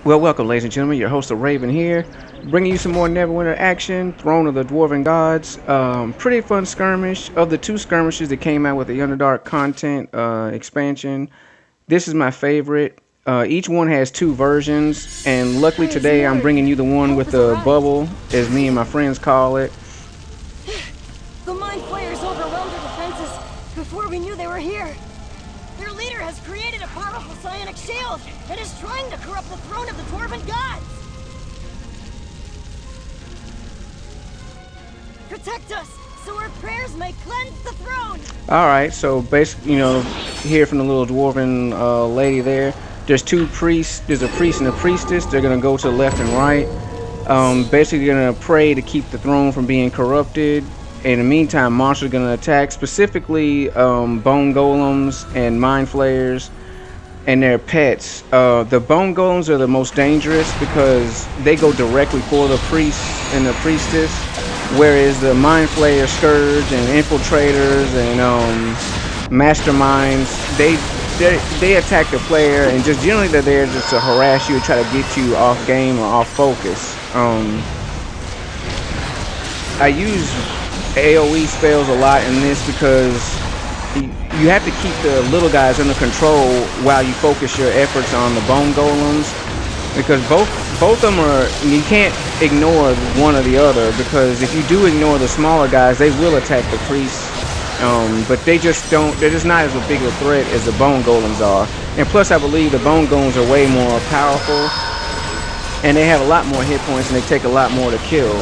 Well, welcome, ladies and gentlemen. Your host, the Raven here, bringing you some more Neverwinter action. Throne of the Dwarven Gods. Pretty fun skirmish. Of the two skirmishes that came out with the Underdark content expansion, this is my favorite. Each one has two versions, and luckily Praise today I'm Lord. bringing you the one Help with has the arrived. bubble, as me and my friends call it. The Mind Flayers overwhelmed our defenses before we knew they were here. Their leader has created a powerful psionic shield and is trying to corrupt the throne of the Dwarven gods. Protect us, so our prayers may cleanse the throne. All right, so basically, hear from the little dwarven lady there. There's two priests. There's a priest and a priestess. They're gonna go to the left and right. Basically, gonna pray to keep the throne from being corrupted. In the meantime, monsters are gonna attack, specifically bone golems and mind flayers and their pets. The bone golems are the most dangerous because they go directly for the priest and the priestess, whereas the mind flayer, scourge, and infiltrators and masterminds, they attack the player and just generally they're there just to harass you, try to get you off game or off focus. I use AoE spells a lot in this because you have to keep the little guys under control while you focus your efforts on the bone golems, because both of them are, you can't ignore one or the other, because if you do ignore the smaller guys they will attack the priests, but they're just not as big a threat as the bone golems are. And plus I believe the bone golems are way more powerful and they have a lot more hit points and they take a lot more to kill,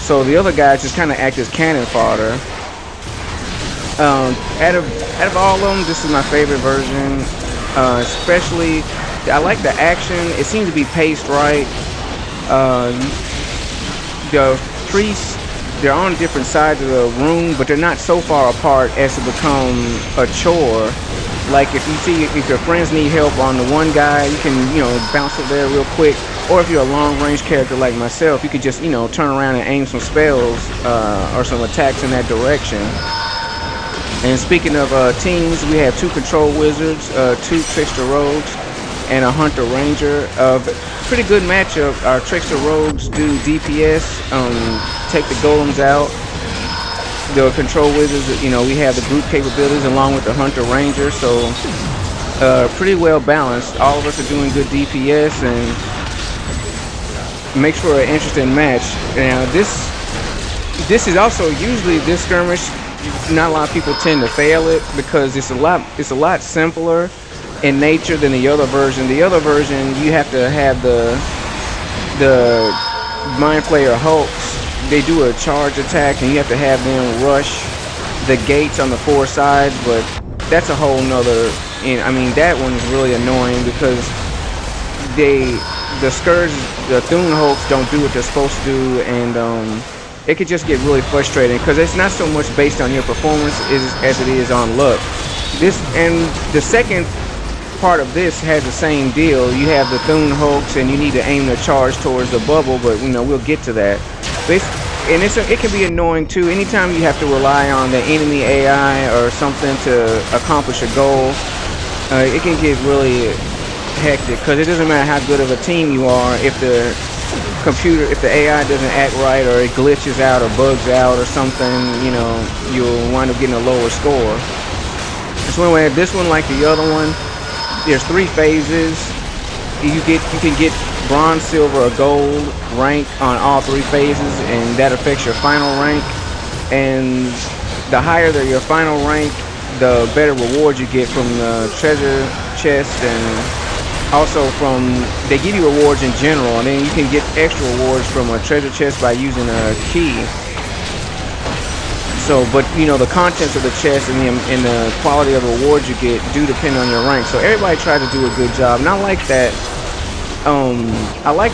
so the other guys just kind of act as cannon fodder. Out of all of them, this is my favorite version. Especially, I like the action. It seems to be paced right. The priests, they're on different sides of the room, but they're not so far apart as to become a chore. Like if your friends need help on the one guy, you can bounce up there real quick. Or if you're a long range character like myself, you could just turn around and aim some spells or some attacks in that direction. And speaking of teams, we have two control wizards, two trickster rogues, and a hunter ranger. Pretty good matchup. Our trickster rogues do DPS, take the golems out. The control wizards, we have the group capabilities along with the hunter ranger, so pretty well balanced. All of us are doing good DPS and makes for an interesting match. Now this is also usually this skirmish. Not a lot of people tend to fail it because it's a lot simpler in nature than the other version. The other version, you have to have the mind flayer hulks. They do a charge attack and you have to have them rush the gates on the four sides, but that's a whole nother. I mean, that one is really annoying because the scourge, the Thune hulks don't do what they're supposed to do, and it could just get really frustrating because it's not so much based on your performance as it is on luck. The second part of this has the same deal. You have the Thune hulks and you need to aim the charge towards the bubble, but we'll get to that. It can be annoying too. Anytime you have to rely on the enemy AI or something to accomplish a goal, it can get really hectic because it doesn't matter how good of a team you are if the AI doesn't act right or it glitches out or bugs out or something, you'll wind up getting a lower score. So anyway, this one, like the other one, there's 3 phases. You can get bronze, silver, or gold rank on all 3 phases, and that affects your final rank. And the higher your final rank, the better rewards you get from the treasure chest, and also they give you rewards in general, and then you can get extra rewards from a treasure chest by using a key. So, but the contents of the chest and the quality of the rewards you get do depend on your rank. So everybody tries to do a good job, and I like that. I like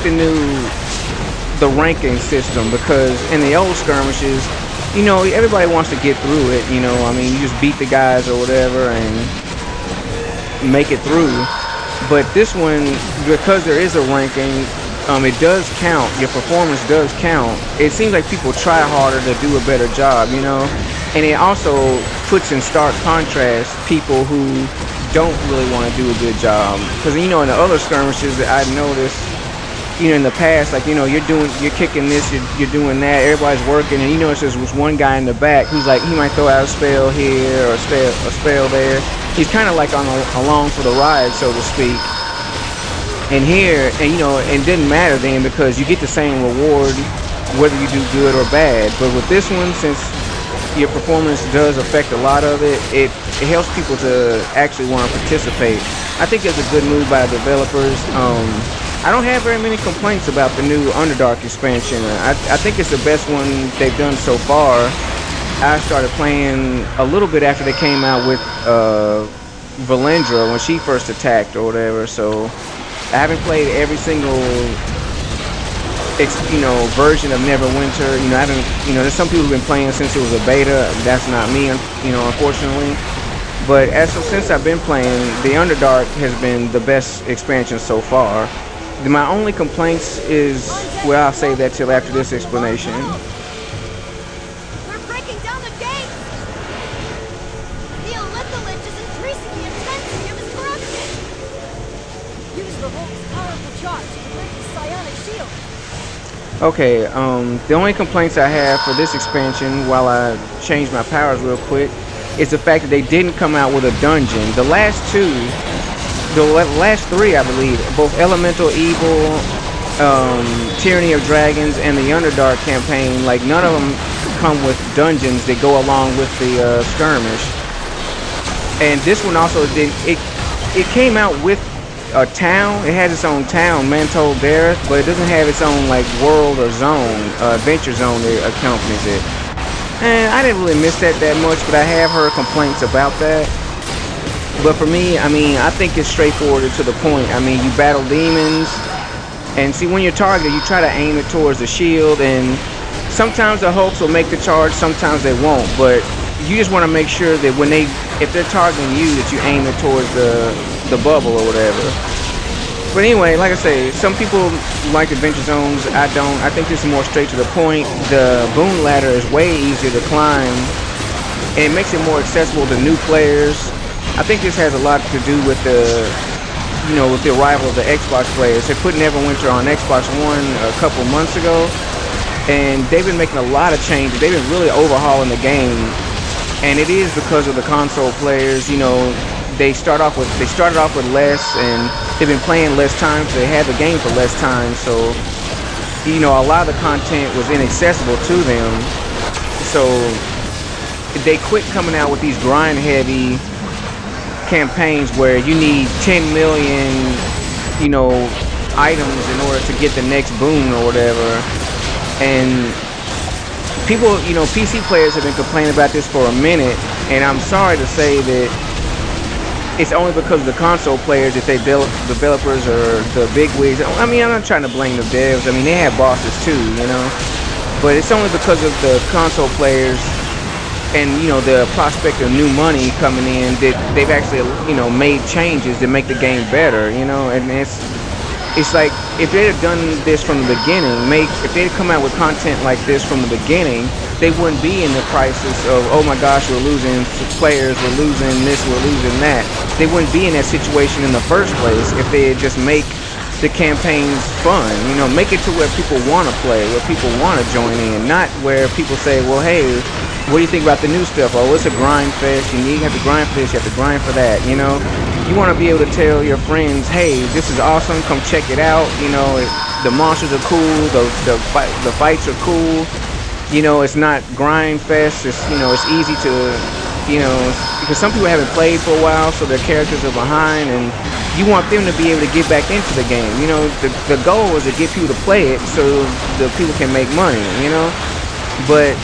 the ranking system because in the old skirmishes, everybody wants to get through it. I mean, you just beat the guys or whatever and make it through. But this one, because there is a ranking, it does count. Your performance does count. It seems like people try harder to do a better job, and it also puts in stark contrast people who don't really want to do a good job. Because in the other skirmishes that I noticed, you know, in the past, like, you know, you're kicking this, you're doing that, everybody's working, and you know, it's just was one guy in the back who's like, he might throw out a spell here or a spell there. He's kind of like along for the ride, so to speak. And here, and you know, it didn't matter then because you get the same reward whether you do good or bad. But with this one, since your performance does affect a lot of it, it helps people to actually want to participate. I think it's a good move by the developers. I don't have very many complaints about the new Underdark expansion. I think it's the best one they've done so far. I started playing a little bit after they came out with Valendra when she first attacked or whatever. So I haven't played every single version of Neverwinter. You know, I haven't. You know, there's some people who've been playing since it was a beta. That's not me. You know, unfortunately. But since I've been playing, the Underdark has been the best expansion so far. My only complaints is, well, I'll save that till after this explanation. We're breaking down the gate! The Elithalich is increasing the intensity of his corruption! Use the Hulk's powerful charge to break the psionic shield. Okay, the only complaints I have for this expansion, while I change my powers real quick, is the fact that they didn't come out with a dungeon. The last three, I believe, both Elemental Evil, Tyranny of Dragons, and the Underdark campaign, like none of them come with dungeons that go along with the skirmish. And this one also did. It came out with a town. It has its own town, Mantol Dareth, but it doesn't have its own like world or zone, adventure zone that accompanies it. And I didn't really miss that much, but I have heard complaints about that. But for me, I mean, I think it's straightforward and to the point. I mean, you battle demons, and see, when you're targeted, you try to aim it towards the shield, and sometimes the Hulks will make the charge, sometimes they won't. But you just want to make sure that if they're targeting you, that you aim it towards the bubble or whatever. But anyway, like I say, some people like adventure zones. I don't. I think this is more straight to the point. The boon ladder is way easier to climb, and it makes it more accessible to new players. I think this has a lot to do with with the arrival of the Xbox players. They put Neverwinter on Xbox One a couple months ago, and they've been making a lot of changes. They've been really overhauling the game, and it is because of the console players. You know, they started off with less, and they've been playing less time, so they had the game for less time. So, you know, a lot of the content was inaccessible to them. So they quit coming out with these grind-heavy campaigns where you need 10 million, items in order to get the next boon or whatever. And people, PC players have been complaining about this for a minute, and I'm sorry to say that it's only because of the console players that developers or the big wigs. I mean, I'm not trying to blame the devs. I mean, they have bosses too, but it's only because of the console players and the prospect of new money coming in that they've actually made changes that make the game better. And it's like if they'd have done this from the beginning, if they'd come out with content like this from the beginning, they wouldn't be in the crisis of, oh my gosh, we're losing players, we're losing this, we're losing that. They wouldn't be in that situation in the first place if they had just make the campaigns fun, make it to where people want to play, where people want to join in, not where people say, well, hey, what do you think about the new stuff? Oh, it's a grind fest. You have to grind for this. You have to grind for that. You want to be able to tell your friends, hey, this is awesome. Come check it out. The monsters are cool. The fights are cool. It's not grind fest. It's it's easy to because some people haven't played for a while, so their characters are behind, and you want them to be able to get back into the game. The goal is to get people to play it so the people can make money. But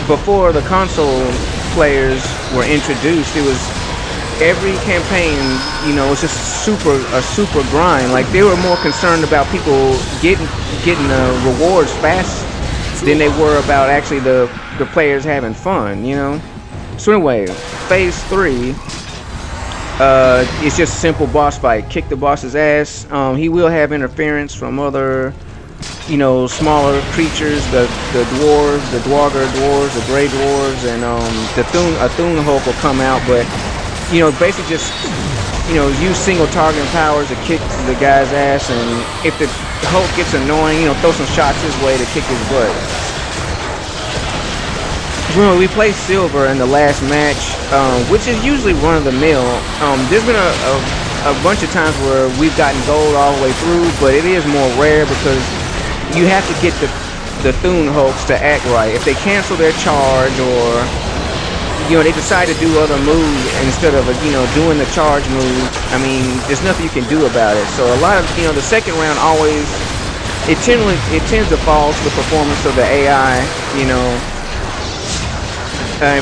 before the console players were introduced, it was every campaign, was just a super grind. Like they were more concerned about people getting the rewards fast than they were about actually the players having fun. So anyway, phase 3 it's just a simple boss fight. Kick the boss's ass. He will have interference from other smaller creatures, the dwarves, the dwarger dwarves, the gray dwarves, and a Thun Hulk will come out, but basically just use single targeting powers to kick the guy's ass, and if the Hulk gets annoying, throw some shots his way to kick his butt. When we played Silver in the last match, which is usually run of the mill. There's been a bunch of times where we've gotten gold all the way through, but it is more rare because you have to get the Thune Hulks to act right. If they cancel their charge, or they decide to do other moves instead of doing the charge move, I mean, there's nothing you can do about it. So a lot of the second round always it tends to fall to the performance of the AI,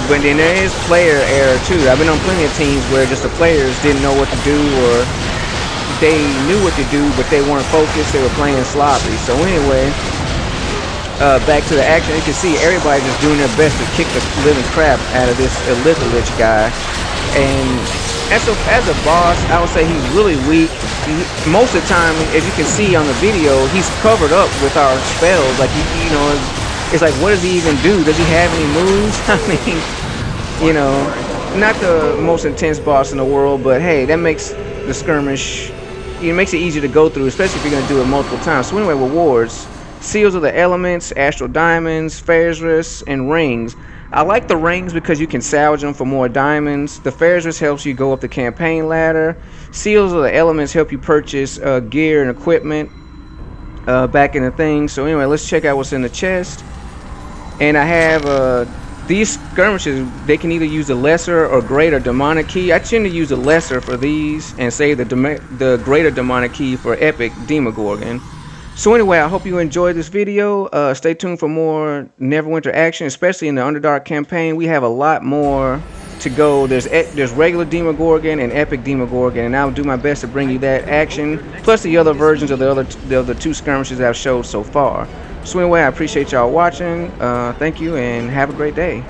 but then there is player error too. I've been on plenty of teams where just the players didn't know what to do, or they knew what to do but they weren't focused, they were playing sloppy. So anyway, back to the action. You can see everybody just doing their best to kick the living crap out of this Lich guy. And as a boss, I would say he's really weak. Most of the time, as you can see on the video, he's covered up with our spells. Like, it's like, what does he even do? Does he have any moves? I mean, not the most intense boss in the world, but hey, that makes the skirmish, it makes it easier to go through, especially if you're going to do it multiple times. So anyway, rewards. Seals of the Elements, Astral Diamonds, Ferris, and Rings. I like the rings because you can salvage them for more diamonds. The Ferris helps you go up the campaign ladder. Seals of the Elements help you purchase gear and equipment back in the thing. So anyway, let's check out what's in the chest. And I have these skirmishes. They can either use the lesser or greater demonic key. I tend to use the lesser for these and save the greater demonic key for epic Demogorgon. So anyway, I hope you enjoyed this video. Stay tuned for more Neverwinter action, especially in the Underdark campaign. We have a lot more to go. There's regular Demogorgon and epic Demogorgon, and I'll do my best to bring you that action, plus the other versions of the other two skirmishes I've showed so far. So anyway, I appreciate y'all watching. Thank you, and have a great day.